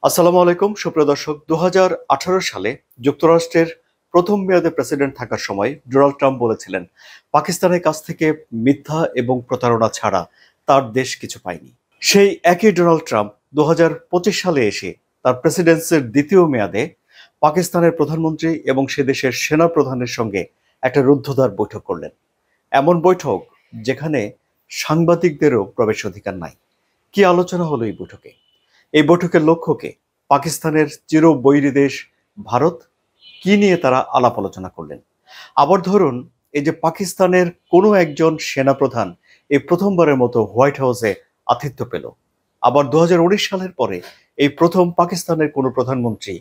আসসালামু আলাইকুম সুপ্রিয় দর্শক। 2018 সালে যুক্তরাষ্ট্রের প্রথম মেয়াদে প্রেসিডেন্ট থাকার সময় ডোনাল্ড ট্রাম্প বলেছিলেন পাকিস্তানের কাছ থেকে মিথ্যা এবং প্রতারণা ছাড়া তার দেশ কিছু পায়নি। সেই একই ডোনাল্ড ট্রাম্প 2025 সালে এসে তার প্রেসিডেন্সির দ্বিতীয় মেয়াদে পাকিস্তানের প্রধানমন্ত্রী এবং সে দেশের সেনা প্রধানের সঙ্গে একটা রুদ্ধদ্বার বৈঠক করলেন। এমন বৈঠক যেখানে সাংবাদিকদেরও প্রবেশ অধিকার নাই। কি আলোচনা হলো এই বৈঠকে? এই বৈঠকের লক্ষ্যকে পাকিস্তানের চিরবৈরী দেশ ভারত কি নিয়ে তারা আলাপ আলোচনা করলেন? আবার ধরুন, এই যে পাকিস্তানের কোনো একজন সেনাপ্রধান এই প্রথমবারের মতো হোয়াইট হাউসে আতিথ্য পেল। আবার 2019 সালের পরে এই প্রথম পাকিস্তানের কোনো প্রধানমন্ত্রী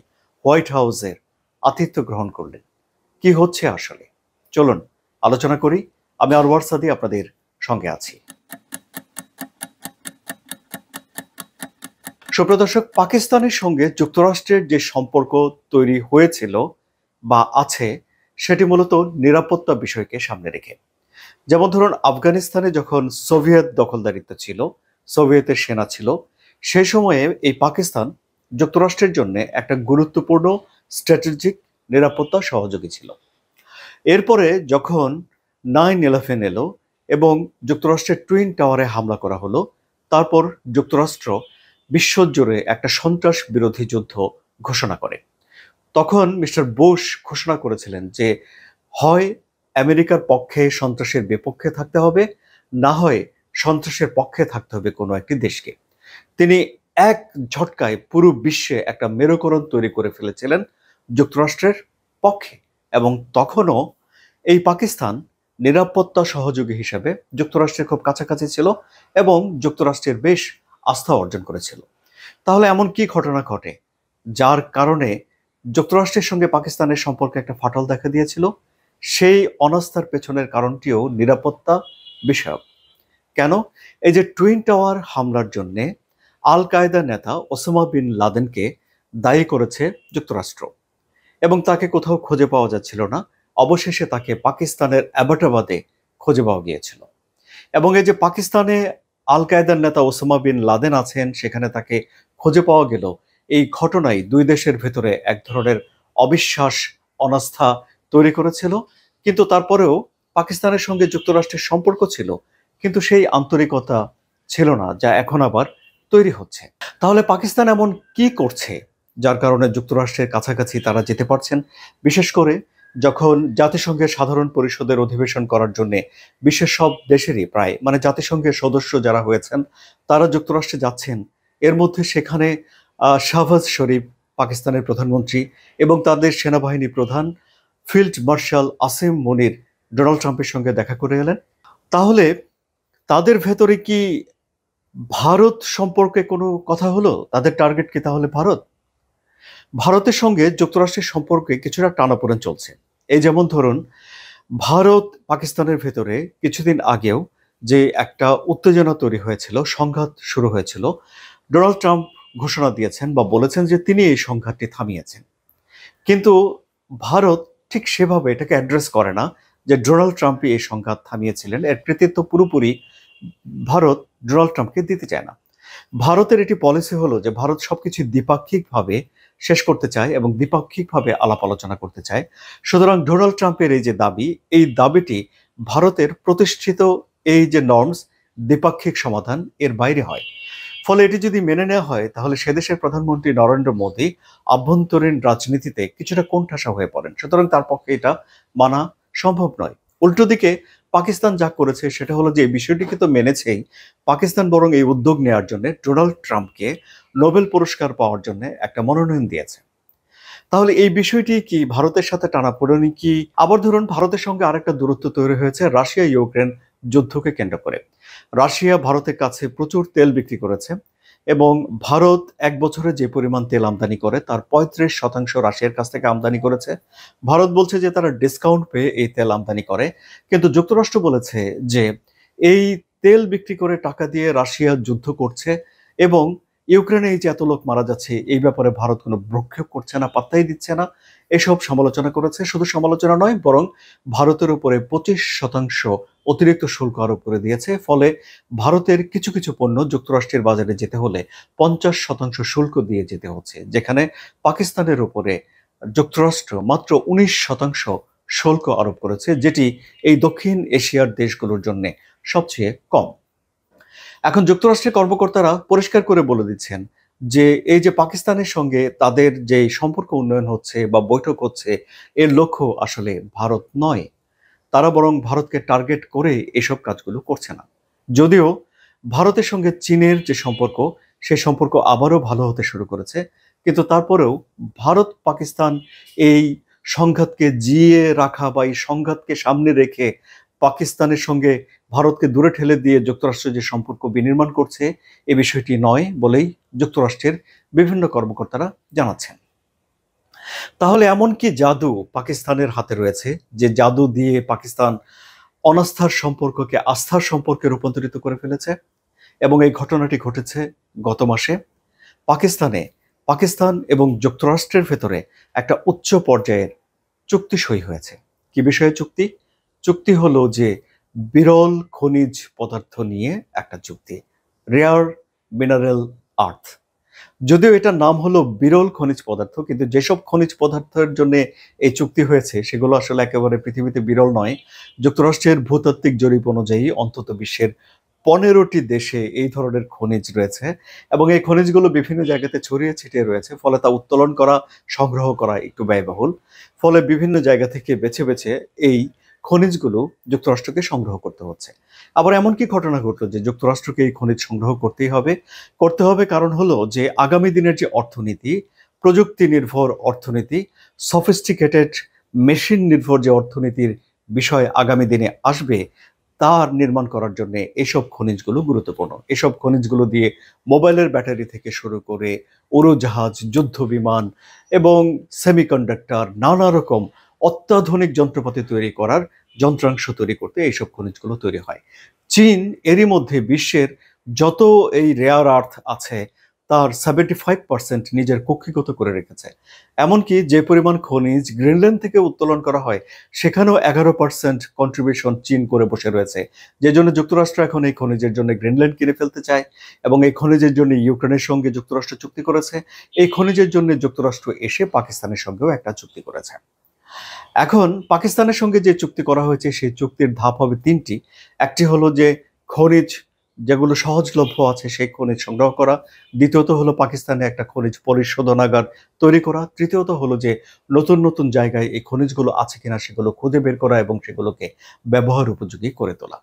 হোয়াইট হাউসের আতিথ্য গ্রহণ করলেন। কি হচ্ছে আসলে? চলুন আলোচনা করি। আমি আরওয়ার সাদি আপনাদের সঙ্গে আছি। সুপ্রিয় দর্শক, পাকিস্তানের সঙ্গে যুক্তরাষ্ট্রের যে সম্পর্ক তৈরি হয়েছিল বা আছে, সেটি মূলত নিরাপত্তা বিষয়কে সামনে রেখে। যেমন ধরুন, আফগানিস্তানে যখন সোভিয়েত দখলদারিত্ব ছিল, সোভিয়েতের সেনা ছিল, সেই সময়ে এই পাকিস্তান যুক্তরাষ্ট্রের জন্য একটা গুরুত্বপূর্ণ স্ট্র্যাটেজিক নিরাপত্তা সহযোগী ছিল। এরপরে যখন 9/11 এলো এবং যুক্তরাষ্ট্রের টুইন টাওয়ারে হামলা করা হলো, তারপর যুক্তরাষ্ট্র বিশ্বজুড়ে একটা সন্ত্রাস বিরোধী যুদ্ধ ঘোষণা করে। তখন মিস্টার বুশ ঘোষণা করেছিলেন যে হয় আমেরিকার পক্ষে সন্ত্রাসের বিপক্ষে থাকতে হবে, না হয় সন্ত্রাসের পক্ষে থাকতে হবে কোনো একটি দেশকে। তিনি এক ঝটকায় পুরো বিশ্বে একটা মেরুকরণ তৈরি করে ফেলেছিলেন যুক্তরাষ্ট্রের পক্ষে। এবং তখনও এই পাকিস্তান নিরাপত্তা সহযোগী হিসেবে যুক্তরাষ্ট্রের খুব কাছাকাছি ছিল এবং যুক্তরাষ্ট্রের বেশ আস্থা অর্জন করেছিল। তাহলে এমন কি ঘটনা ঘটে যার কারণে যুক্তরাষ্ট্রের সঙ্গে পাকিস্তানের সম্পর্কে একটা ফাটল দেখা দিয়েছিল? সেই অনাস্থার পেছনের কারণটিও নিরাপত্তা বিষয়ক। কেন? এই যে টুইন টাওয়ার হামলার জন্যে আল কায়দা নেতা ওসামা বিন লাদেনকে দায়ী করেছে যুক্তরাষ্ট্র এবং তাকে কোথাও খুঁজে পাওয়া যাচ্ছিল না। অবশেষে তাকে পাকিস্তানের অ্যাবাটাবাদে খুঁজে পাওয়া গিয়েছিল। এবং এই যে পাকিস্তানে আল কায়দার নেতা ওসামা বিন লাদেন আছেন, সেখানে তাকে খুঁজে পাওয়া গেল। এই ঘটনায় দুই দেশের ভেতরে এক ধরনের অবিশ্বাস, অনাস্থা তৈরি করেছিল। কিন্তু তারপরেও পাকিস্তানের সঙ্গে যুক্তরাষ্ট্রের সম্পর্ক ছিল, কিন্তু সেই আন্তরিকতা ছিল না যা এখন আবার তৈরি হচ্ছে। তাহলে পাকিস্তান এমন কি করছে যার কারণে যুক্তরাষ্ট্রের কাছাকাছি তারা যেতে পারছেন? বিশেষ করে যখন জাতিসংঘের সাধারণ পরিষদের অধিবেশন করার জন্য বিশ্বের সব দেশেরই প্রায় জাতিসংঘের সদস্য যারা হয়েছেন তারা যুক্তরাষ্ট্রে যাচ্ছেন। এর মধ্যে সেখানে শাহবাজ শরীফ পাকিস্তানের প্রধানমন্ত্রী এবং তাদের সেনাবাহিনী প্রধান ফিল্ড মার্শাল আসিম মনির ডোনাল্ড ট্রাম্পের সঙ্গে দেখা করে এলেন। তাহলে তাদের ভেতরে কি ভারত সম্পর্কে কোনো কথা হলো? তাদের টার্গেট কি তাহলে ভারত? ভারতের সঙ্গে যুক্তরাষ্ট্রের সম্পর্কে কিছুটা টানাপোড়েন চলছে। এই যেমন ধরুন, ভারত পাকিস্তানের ভেতরে কিছুদিন আগেও যে একটা উত্তেজনা তৈরি হয়েছিল, সংঘাত শুরু হয়েছিল, ডোনাল্ড ট্রাম্প ঘোষণা দিয়েছেন বা বলেছেন যে তিনি এই সংঘাতটি থামিয়েছেন। কিন্তু ভারত ঠিক সেভাবে এটাকে অ্যাড্রেস করে না যে ডোনাল্ড ট্রাম্পই এই সংঘাত থামিয়েছিলেন। এর কৃতিত্ব পুরোপুরি ভারত ডোনাল্ড ট্রাম্পকে দিতে চায় না। ভারতের এটি পলিসি হলো যে ভারত সবকিছু দ্বিপাক্ষিকভাবে শেষ করতে চায় এবং দ্বিপাক্ষিকভাবে আলাপ আলোচনা করতে চায়। সুতরাং ডোনাল্ড ট্রাম্পের এই যে দাবি, এই দাবিটি ভারতের প্রতিষ্ঠিত এই যে নর্মস, দ্বিপাক্ষিক সমাধান, এর বাইরে হয়। ফলে এটি যদি মেনে নেওয়া হয় তাহলে সে দেশের প্রধানমন্ত্রী নরেন্দ্র মোদী আভ্যন্তরীণ রাজনীতিতে কিছুটা কোণঠাসা হয়ে পড়েন। সুতরাং তার পক্ষে এটা মানা সম্ভব নয়। উল্টো দিকে পাকিস্তান যা করেছে সেটা হলো যে এই বিষয়টিকে তো মেনেছেই, পাকিস্তান বরং এই উদ্যোগ নেওয়ার জন্য ডোনাল্ড ট্রাম্পকে নোবেল পুরস্কার পাওয়ার জন্য একটা মনোনয়ন দিয়েছে। তাহলে এই বিষয়টি কি ভারতের সাথে টানাপোড়েনই কি? আবার ধরুন, ভারতের সঙ্গে আরেকটা দূরত্ব তৈরি হয়েছে রাশিয়া ইউক্রেন যুদ্ধকে কেন্দ্র করে। রাশিয়া ভারতের কাছে প্রচুর তেল বিক্রি করেছে এবং ভারত এক বছরে যে পরিমাণ তেল আমদানি করে তার 35% রাশিয়ার কাছ থেকে আমদানি করেছে। ভারত বলছে যে তারা ডিসকাউন্ট পেয়ে এই তেল আমদানি করে, কিন্তু যুক্তরাষ্ট্র বলেছে যে এই তেল বিক্রি করে টাকা দিয়ে রাশিয়া যুদ্ধ করছে এবং ইউক্রেনে এই যে এত লোক মারা যাচ্ছে এই ব্যাপারে ভারত কোনো ভ্রুক্ষেপ করছে না, পাত্তাই দিচ্ছে না, এসব সমালোচনা করেছে। শুধু সমালোচনা নয়, বরং ভারতের উপরে 25% অতিরিক্ত শুল্ক আরোপ করে দিয়েছে। ফলে ভারতের কিছু কিছু পণ্য যুক্তরাষ্ট্রের বাজারে যেতে হলে 50% শুল্ক দিয়ে যেতে হচ্ছে, যেখানে পাকিস্তানের উপরে যুক্তরাষ্ট্র মাত্র 19% শুল্ক আরোপ করেছে, যেটি এই দক্ষিণ এশিয়ার দেশগুলোর জন্য সবচেয়ে কম। এখন যুক্তরাষ্ট্রের কর্মকর্তারা পরিষ্কার করে বলে দিচ্ছেন যে এই যে পাকিস্তানের সঙ্গে তাদের যে সম্পর্ক উন্নয়ন হচ্ছে বা বৈঠক হচ্ছে, এর লক্ষ্য আসলে ভারত নয়। তারা বরং ভারতকে টার্গেট করে এসব কাজগুলো করছে না। যদিও ভারতের সঙ্গে চীনের যে সম্পর্ক, সেই সম্পর্ক আবারও ভালো হতে শুরু করেছে, কিন্তু তারপরেও ভারত পাকিস্তান এই সংঘাতকে জিইয়ে রাখা বা এই সংঘাতকে সামনে রেখে পাকিস্তানের সঙ্গে ভারতকে দূরে ঠেলে দিয়ে যুক্তরাষ্ট্র যে সম্পর্ক বিনির্মাণ করছে, এ বিষয়টি নয় বলেই যুক্তরাষ্ট্রের বিভিন্ন কর্মকর্তারা জানাচ্ছেন। তাহলে এমন কি জাদু পাকিস্তানের হাতে রয়েছে যে জাদু দিয়ে পাকিস্তান অনাস্থার সম্পর্ককে আস্থার সম্পর্কে রূপান্তরিত করে ফেলেছে? এবং এই ঘটনাটি ঘটেছে গত মাসে। পাকিস্তান এবং যুক্তরাষ্ট্রের ভেতরে একটা উচ্চ পর্যায়ের চুক্তি সই হয়েছে। কি বিষয়ে চুক্তি? চুক্তি হলো যে বিরল খনিজ পদার্থ নিয়ে একটা চুক্তি, রেয়ার মিনারেল আর্থ। যদিও এটার নাম হলো বিরল খনিজ পদার্থ, কিন্তু যেসব খনিজ পদার্থের জন্য এই চুক্তি হয়েছে সেগুলো আসলে একেবারে পৃথিবীতে বিরল নয়। যুক্তরাষ্ট্রের ভূতাত্ত্বিক জরিপ অনুযায়ী অন্তত বিশ্বের 15টি দেশে এই ধরনের খনিজ রয়েছে, এবং এই খনিজগুলো বিভিন্ন জায়গাতে ছড়িয়ে ছিটিয়ে রয়েছে। ফলে তা উত্তোলন করা, সংগ্রহ করা একটু ব্যয়বহুল। ফলে বিভিন্ন জায়গা থেকে বেছে বেছে এই খনিজগুলো যুক্তরাষ্ট্রকে সংগ্রহ করতে হচ্ছে। আবার এমন কি ঘটনা ঘটলো যে যুক্তরাষ্ট্রকে এই খনিজ সংগ্রহ করতে হবে কারণ হলো যে আগামী দিনের যে অর্থনীতি, প্রযুক্তি নির্ভর অর্থনীতি, সফিস্টিকেটেড মেশিন নির্ভর যে অর্থনীতির বিষয় আগামী দিনে আসবে, তার নির্মাণ করার জন্য এসব খনিজগুলো গুরুত্বপূর্ণ। এসব খনিজগুলো দিয়ে মোবাইলের ব্যাটারি থেকে শুরু করে উড়োজাহাজ, যুদ্ধ বিমান এবং সেমিকন্ডাক্টর, নানা রকম অত্যাধুনিক যন্ত্রপাতি তৈরি করার যন্ত্রাংশ তৈরি করতে এইসব খনিজগুলো তৈরি হয়। চীন এরই মধ্যে বিশ্বের যত এই রেয়ার আর্থ আছে তার 75% নিজের কক্ষিগত করে রেখেছে। এমনকি যে পরিমাণ খনিজ গ্রিনল্যান্ড থেকে উত্তোলন করা হয়, সেখানেও 11% কন্ট্রিবিউশন চীন করে বসে রয়েছে। যে জন্য যুক্তরাষ্ট্র এখন এই খনিজের জন্য গ্রিনল্যান্ড কিনে ফেলতে চায়, এবং এই খনিজের জন্য ইউক্রেনের সঙ্গে যুক্তরাষ্ট্র চুক্তি করেছে। এই খনিজের জন্য যুক্তরাষ্ট্র এসে পাকিস্তানের সঙ্গেও একটা চুক্তি করেছে। এখন পাকিস্তানের সঙ্গে যে চুক্তি করা হয়েছে সেই চুক্তির ধাপ হবে তিনটি। একটি হলো যে খনিজ যেগুলো সহজলভ্য আছে সেই খনিজ সংগ্রহ করা, দ্বিতীয়ত হলো পাকিস্তানে একটা খনিজ পরিশোধনাগার তৈরি করা, তৃতীয়ত হলো যে নতুন নতুন জায়গায় এই খনিজগুলো আছে কিনা সেগুলো খুঁজে বের করা এবং সেগুলোকে ব্যবহার উপযোগী করে তোলা।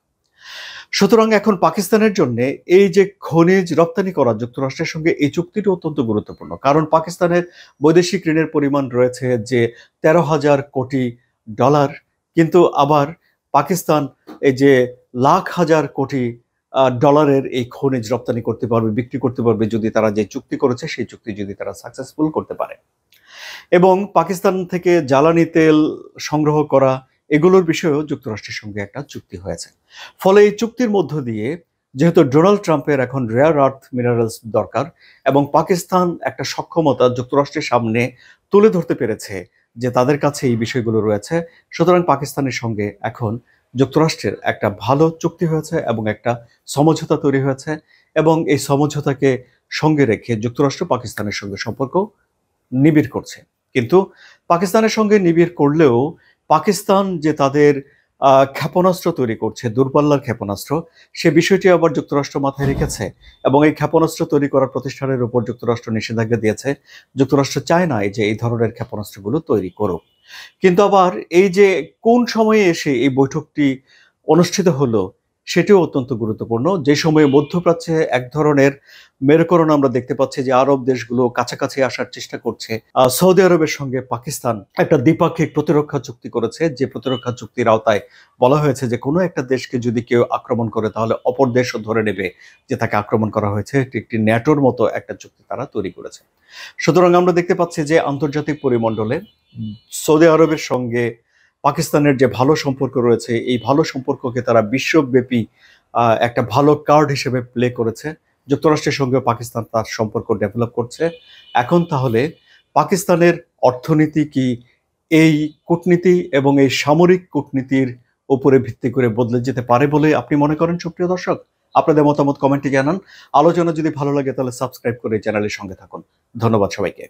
সুতরাং এখন পাকিস্তানের জন্য এই যে খনিজ রপ্তানি করা যুক্তরাষ্ট্রের সঙ্গে এই চুক্তিটি অত্যন্ত গুরুত্বপূর্ণ, কারণ পাকিস্তানের বৈদেশিক ঋণের পরিমাণ রয়েছে যে 13,000 কোটি ডলার, কিন্তু আবার পাকিস্তান এই যে লাখ হাজার কোটি ডলারের এই খনিজ রপ্তানি করতে পারবে, বিক্রি করতে পারবে, যদি তারা যে চুক্তি করেছে সেই চুক্তি যদি তারা সাকসেসফুল করতে পারে। এবং পাকিস্তান থেকে জ্বালানি তেল সংগ্রহ করা, এগুলোর বিষয়েও যুক্তরাষ্ট্রের সঙ্গে একটা চুক্তি হয়েছে। ফলে এই চুক্তির মধ্য দিয়ে যেহেতু ডোনাল্ড ট্রাম্পের এখন রেয়ার আর্থ মিনারেলস দরকার, এবং পাকিস্তান একটা সক্ষমতা যুক্তরাষ্ট্রের সামনে তুলে ধরতে পেরেছে যে তাদের কাছে এই বিষয়গুলো রয়েছে, সুতরাং পাকিস্তানের সঙ্গে এখন যুক্তরাষ্ট্রের একটা ভালো চুক্তি হয়েছে এবং একটা সমঝোতা তৈরি হয়েছে, এবং এই সমঝোতাকে সঙ্গে রেখে যুক্তরাষ্ট্র পাকিস্তানের সঙ্গে সম্পর্ক নিবিড় করছে। কিন্তু পাকিস্তানের সঙ্গে নিবিড় করলেও পাকিস্তান যে তাদের ক্ষেপণাস্ত্র তৈরি করছে, দূরপাল্লার ক্ষেপণাস্ত্র, সে বিষয়টি আবার যুক্তরাষ্ট্র মাথায় রেখেছে, এবং এই ক্ষেপণাস্ত্র তৈরি করার প্রতিষ্ঠানের উপর যুক্তরাষ্ট্র নিষেধাজ্ঞা দিয়েছে। যুক্তরাষ্ট্র চায় না যে এই ধরনের ক্ষেপণাস্ত্রগুলো তৈরি করুক। কিন্তু আবার এই যে কোন সময়ে এসে এই বৈঠকটি অনুষ্ঠিত হলো সেটিও অত্যন্ত গুরুত্বপূর্ণ। যে সময়ে মধ্যপ্রাচ্যে এক ধরনের মেরুকরণ আমরা দেখতে পাচ্ছি যে আরব দেশগুলো কাছাকাছি আসার চেষ্টা করছে। সৌদি আরবের সঙ্গে পাকিস্তান একটা দ্বিপাক্ষিক প্রতিরক্ষা চুক্তি করেছে, যে প্রতিরক্ষা চুক্তির আওতায় বলা হয়েছে যে কোনো একটা দেশকে যদি কেউ আক্রমণ করে তাহলে অপর দেশও ধরে নেবে যে তাকে আক্রমণ করা হয়েছে। এটি একটি ন্যাটোর মতো একটা চুক্তি তারা তৈরি করেছে। সুতরাং আমরা দেখতে পাচ্ছি যে আন্তর্জাতিক পরিমণ্ডলে সৌদি আরবের সঙ্গে পাকিস্তানের যে ভালো সম্পর্ক রয়েছে, এই ভালো সম্পর্ককে তারা বিশ্বব্যাপী একটা ভালো কার্ড হিসেবে প্লে করেছে, যুক্তরাষ্ট্রের সঙ্গে পাকিস্তান তার সম্পর্ক ডেভেলপ করছে। এখন তাহলে পাকিস্তানের অর্থনীতি কি এই কূটনীতি এবং এই সামরিক কূটনীতির উপরে ভিত্তি করে বদলে যেতে পারে বলে আপনি মনে করেন? সুপ্রিয় দর্শক, আপনাদের মতামত কমেন্টে জানান। আলোচনা যদি ভালো লাগে তাহলে সাবস্ক্রাইব করে চ্যানেলের সঙ্গে থাকুন। ধন্যবাদ সবাইকে।